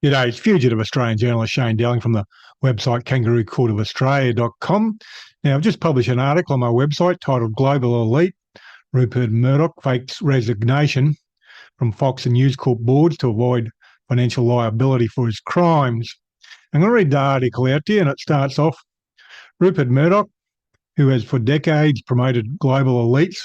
G'day, it's fugitive Australian journalist Shane Dowling from the website kangaroocourtofaustralia.com. Now, I've just published an article on my website titled Global Elite, Rupert Murdoch fakes resignation from Fox and News Corp boards to avoid financial liability for his crimes. I'm going to read the article out to you, and it starts off, Rupert Murdoch, who has for decades promoted global elites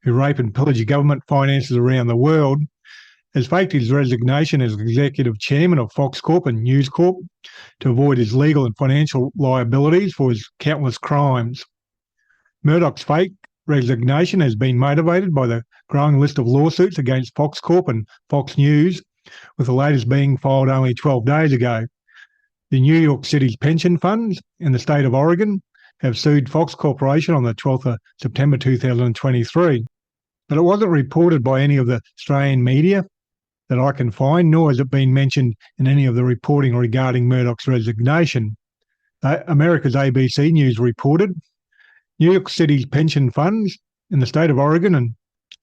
who rape and pillage government finances around the world, has faked his resignation as executive chairman of Fox Corp and News Corp to avoid his legal and financial liabilities for his countless crimes. Murdoch's fake resignation has been motivated by the growing list of lawsuits against Fox Corp and Fox News, with the latest being filed only 12 days ago. The New York City's pension funds in the state of Oregon have sued Fox Corporation on the 12th of September 2023. But it wasn't reported by any of the Australian media that I can find, nor has it been mentioned in any of the reporting regarding Murdoch's resignation. America's ABC News reported New York City's pension funds in the state of Oregon and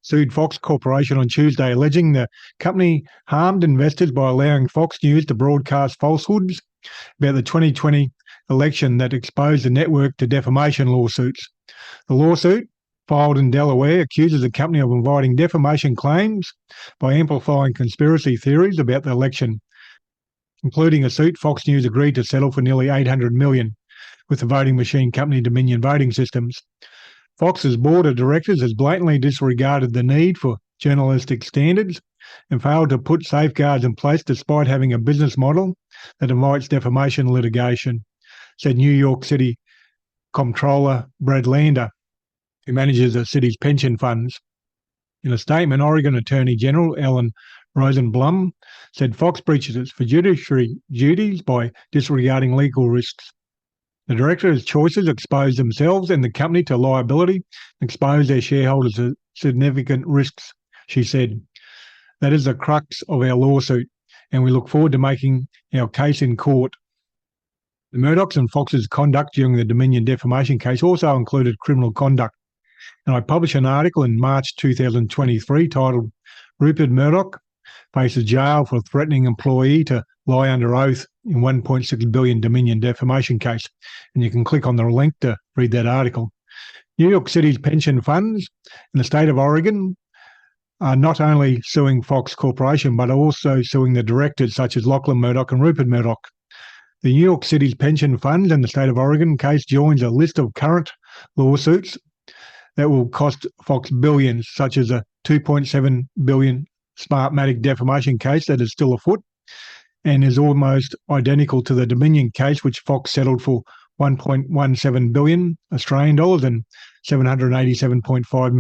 sued Fox Corporation on Tuesday, alleging the company harmed investors by allowing Fox News to broadcast falsehoods about the 2020 election that exposed the network to defamation lawsuits. The lawsuit, filed in Delaware, accuses the company of inviting defamation claims by amplifying conspiracy theories about the election, including a suit Fox News agreed to settle for nearly $800 million with the voting machine company Dominion Voting Systems. Fox's board of directors has blatantly disregarded the need for journalistic standards and failed to put safeguards in place despite having a business model that invites defamation litigation, said New York City Comptroller Brad Lander, who manages the city's pension funds. In a statement, Oregon Attorney General Ellen Rosenblum said Fox breaches its fiduciary duties by disregarding legal risks. The director's choices expose themselves and the company to liability and expose their shareholders to significant risks, she said. That is the crux of our lawsuit, and we look forward to making our case in court. The Murdochs and Fox's conduct during the Dominion defamation case also included criminal conduct. And I published an article in March 2023 titled Rupert Murdoch faces jail for threatening employee to lie under oath in $1.6 billion Dominion defamation case. And you can click on the link to read that article. New York City's pension funds in the state of Oregon are not only suing Fox Corporation, but also suing the directors such as Lachlan Murdoch and Rupert Murdoch. The New York City's pension funds in the state of Oregon case joins a list of current lawsuits that will cost Fox billions, such as a $2.7 billion Smartmatic defamation case that is still afoot and is almost identical to the Dominion case, which Fox settled for 1.17 billion Australian dollars and 787.5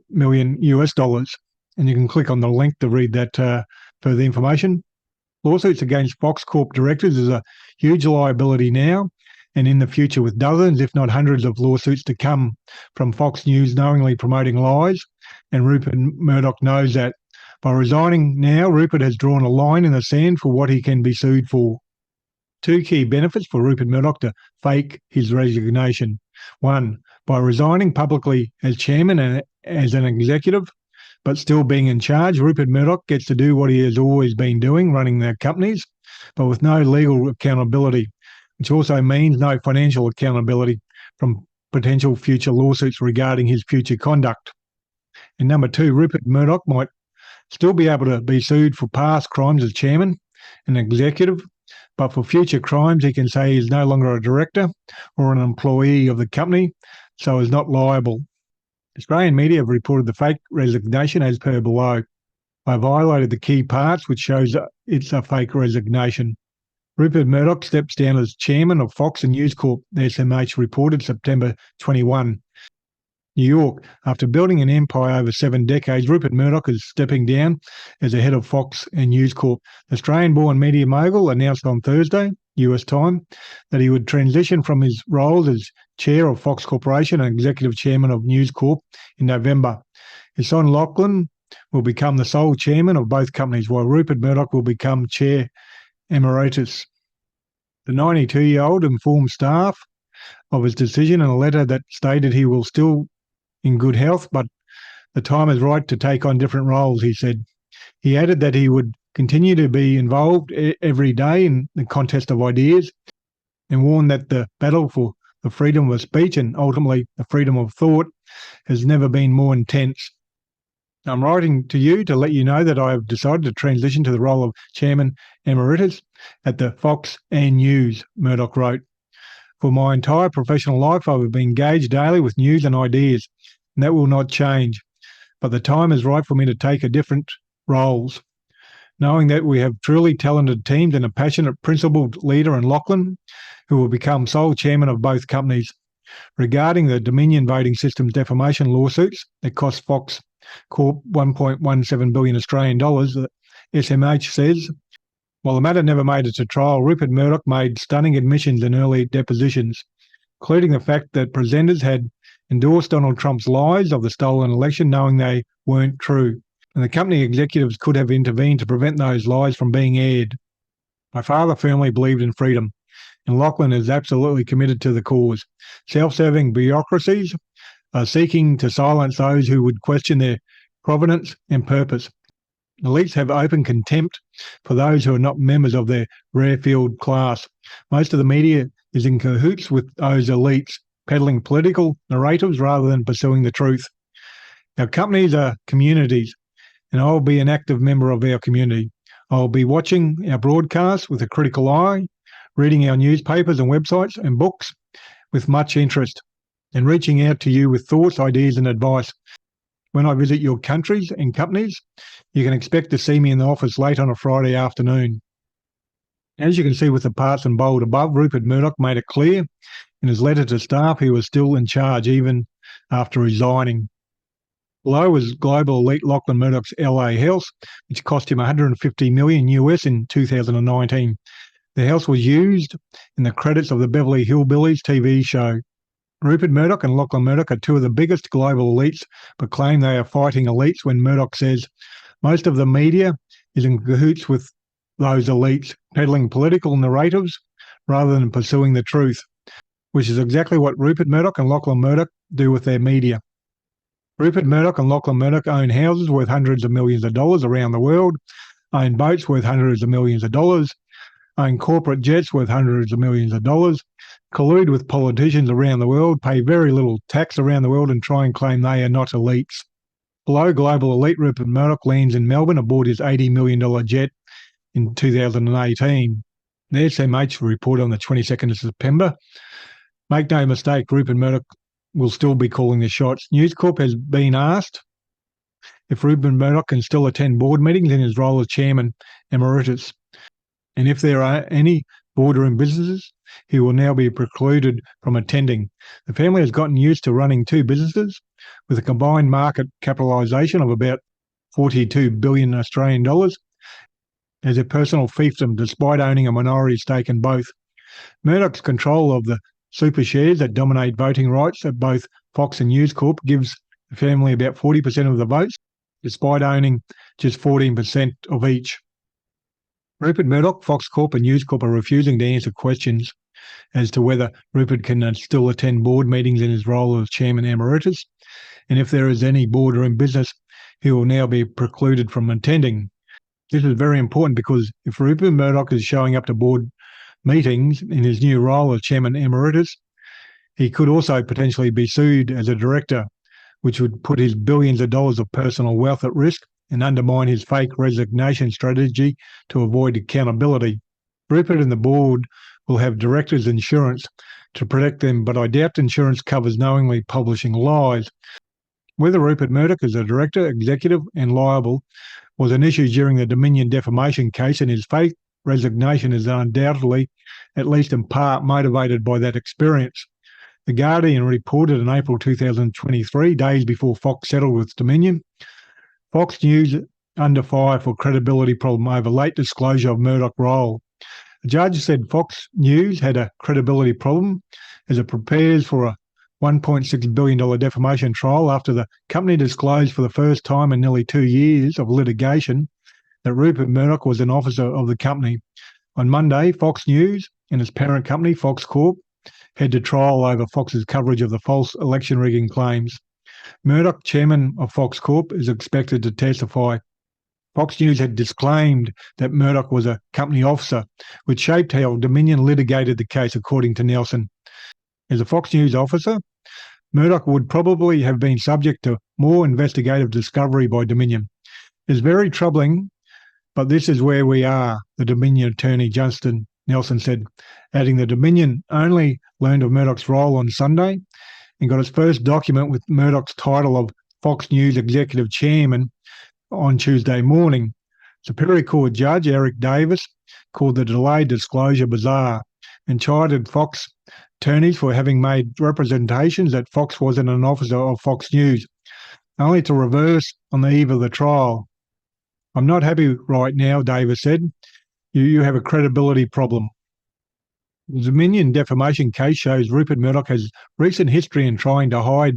million US dollars. And you can click on the link to read that further information. Lawsuits against Fox Corp directors is a huge liability now and in the future, with dozens, if not hundreds, of lawsuits to come from Fox News knowingly promoting lies, and Rupert Murdoch knows that. By resigning now, Rupert has drawn a line in the sand for what he can be sued for. Two key benefits for Rupert Murdoch to fake his resignation. One, by resigning publicly as chairman and as an executive, but still being in charge, Rupert Murdoch gets to do what he has always been doing, running their companies, but with no legal accountability, which also means no financial accountability from potential future lawsuits regarding his future conduct. And number two, Rupert Murdoch might still be able to be sued for past crimes as chairman and executive, but for future crimes he can say he is no longer a director or an employee of the company, so is not liable. Australian media have reported the fake resignation as per below. I have highlighted the key parts which shows it's a fake resignation. Rupert Murdoch steps down as chairman of Fox and News Corp, the SMH reported September 21. New York. After building an empire over 7 decades, Rupert Murdoch is stepping down as the head of Fox and News Corp. The Australian-born media mogul announced on Thursday, US time, that he would transition from his roles as chair of Fox Corporation and executive chairman of News Corp in November. His son Lachlan will become the sole chairman of both companies, while Rupert Murdoch will become chair emeritus. The 92-year-old informed staff of his decision in a letter that stated he will still in good health, but the time is right to take on different roles, he said. He added that he would continue to be involved every day in the contest of ideas, and warn that the battle for the freedom of speech and ultimately the freedom of thought has never been more intense. I'm writing to you to let you know that I have decided to transition to the role of Chairman Emeritus at the Fox News, Murdoch wrote. For my entire professional life, I have been engaged daily with news and ideas, and that will not change. But the time is right for me to take a different roles. Knowing that we have truly talented teams and a passionate, principled leader in Lachlan, who will become sole chairman of both companies. Regarding the Dominion voting system's defamation lawsuits that cost Fox Corp 1.17 billion Australian dollars, the SMH says, while the matter never made it to trial, Rupert Murdoch made stunning admissions in early depositions, including the fact that presenters had endorsed Donald Trump's lies of the stolen election, knowing they weren't true, and the company executives could have intervened to prevent those lies from being aired. My father firmly believed in freedom, and Lachlan is absolutely committed to the cause. Self-serving bureaucracies are seeking to silence those who would question their provenance and purpose. Elites have open contempt for those who are not members of their rarefied class. Most of the media is in cahoots with those elites, peddling political narratives rather than pursuing the truth. Our companies are communities, and I will be an active member of our community. I will be watching our broadcasts with a critical eye, reading our newspapers and websites and books with much interest, and reaching out to you with thoughts, ideas and advice. When I visit your countries and companies, you can expect to see me in the office late on a Friday afternoon. As you can see with the parts in bold above, Rupert Murdoch made it clear in his letter to staff he was still in charge even after resigning. Below was global elite Lachlan Murdoch's LA house, which cost him $150 million US in 2019. The house was used in the credits of the Beverly Hillbillies TV show. Rupert Murdoch and Lachlan Murdoch are two of the biggest global elites, but claim they are fighting elites when Murdoch says most of the media is in cahoots with those elites, peddling political narratives rather than pursuing the truth, which is exactly what Rupert Murdoch and Lachlan Murdoch do with their media. Rupert Murdoch and Lachlan Murdoch own houses worth hundreds of millions of dollars around the world, own boats worth hundreds of millions of dollars, own corporate jets worth hundreds of millions of dollars, collude with politicians around the world, pay very little tax around the world and try and claim they are not elites. Below global elite Rupert Murdoch lands in Melbourne aboard his $80 million jet in 2018. The SMH report on the 22nd of September. Make no mistake, Rupert Murdoch will still be calling the shots. News Corp has been asked if Rupert Murdoch can still attend board meetings in his role as chairman emeritus, and if there are any boardroom businesses, he will now be precluded from attending. The family has gotten used to running two businesses with a combined market capitalisation of about 42 billion Australian dollars as a personal fiefdom, despite owning a minority stake in both. Murdoch's control of the super shares that dominate voting rights at both Fox and News Corp gives the family about 40% of the votes, despite owning just 14% of each. Rupert Murdoch, Fox Corp and News Corp are refusing to answer questions as to whether Rupert can still attend board meetings in his role as chairman emeritus, and if there is any boardroom business, he will now be precluded from attending. This is very important because if Rupert Murdoch is showing up to board meetings in his new role as chairman emeritus, he could also potentially be sued as a director, which would put his billions of dollars of personal wealth at risk and undermine his fake resignation strategy to avoid accountability. Rupert and the board will have directors' insurance to protect them, but I doubt insurance covers knowingly publishing lies. Whether Rupert Murdoch is a director, executive and liable was an issue during the Dominion defamation case, and his fake resignation is undoubtedly, at least in part, motivated by that experience. The Guardian reported in April 2023, days before Fox settled with Dominion, Fox News under fire for credibility problem over late disclosure of Murdoch role. The judge said Fox News had a credibility problem as it prepares for a $1.6 billion defamation trial after the company disclosed for the first time in nearly 2 years of litigation that Rupert Murdoch was an officer of the company. On Monday, Fox News and its parent company, Fox Corp, head to trial over Fox's coverage of the false election rigging claims. Murdoch, chairman of Fox Corp, is expected to testify. Fox News had disclaimed that Murdoch was a company officer, which shaped how Dominion litigated the case, according to Nelson. As a Fox News officer, Murdoch would probably have been subject to more investigative discovery by Dominion. It's very troubling, but this is where we are, the Dominion attorney Justin Nelson said, adding the Dominion only learned of Murdoch's role on Sunday and got its first document with Murdoch's title of Fox News Executive Chairman on Tuesday morning. Superior Court Judge Eric Davis called the delayed disclosure bizarre and chided Fox attorneys for having made representations that Fox wasn't an officer of Fox News, only to reverse on the eve of the trial. I'm not happy right now, Davis said. You have a credibility problem. The Dominion defamation case shows Rupert Murdoch has recent history in trying to hide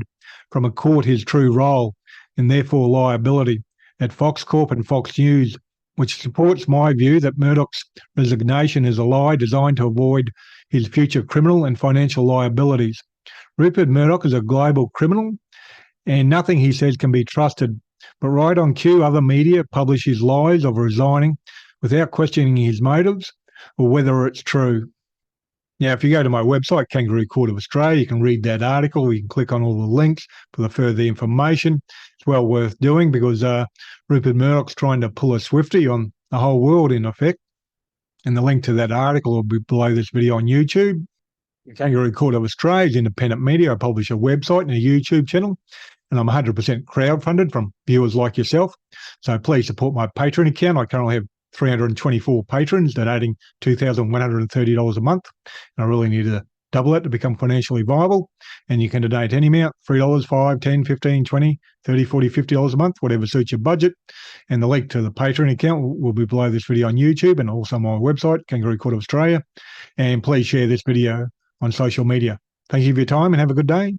from a court his true role and therefore liability at Fox Corp and Fox News, which supports my view that Murdoch's resignation is a lie designed to avoid his future criminal and financial liabilities. Rupert Murdoch is a global criminal and nothing he says can be trusted. But right on cue, other media publish his lies of resigning without questioning his motives or whether it's true. Now, if you go to my website, Kangaroo Court of Australia, you can read that article. You can click on all the links for the further information. It's well worth doing because Rupert Murdoch's trying to pull a Swifty on the whole world, in effect. And the link to that article will be below this video on YouTube. Kangaroo Court of Australia is independent media. I publish a website and a YouTube channel, and I'm 100% crowdfunded from viewers like yourself. So please support my Patreon account. I currently have 324 patrons donating $2,130 a month. And I really need to double that to become financially viable. And you can donate any amount, $3, $5, $10, $15, $20, $30, $40, $50 a month, whatever suits your budget. And the link to the Patreon account will be below this video on YouTube and also my website, Kangaroo Court of Australia. And please share this video on social media. Thank you for your time and have a good day.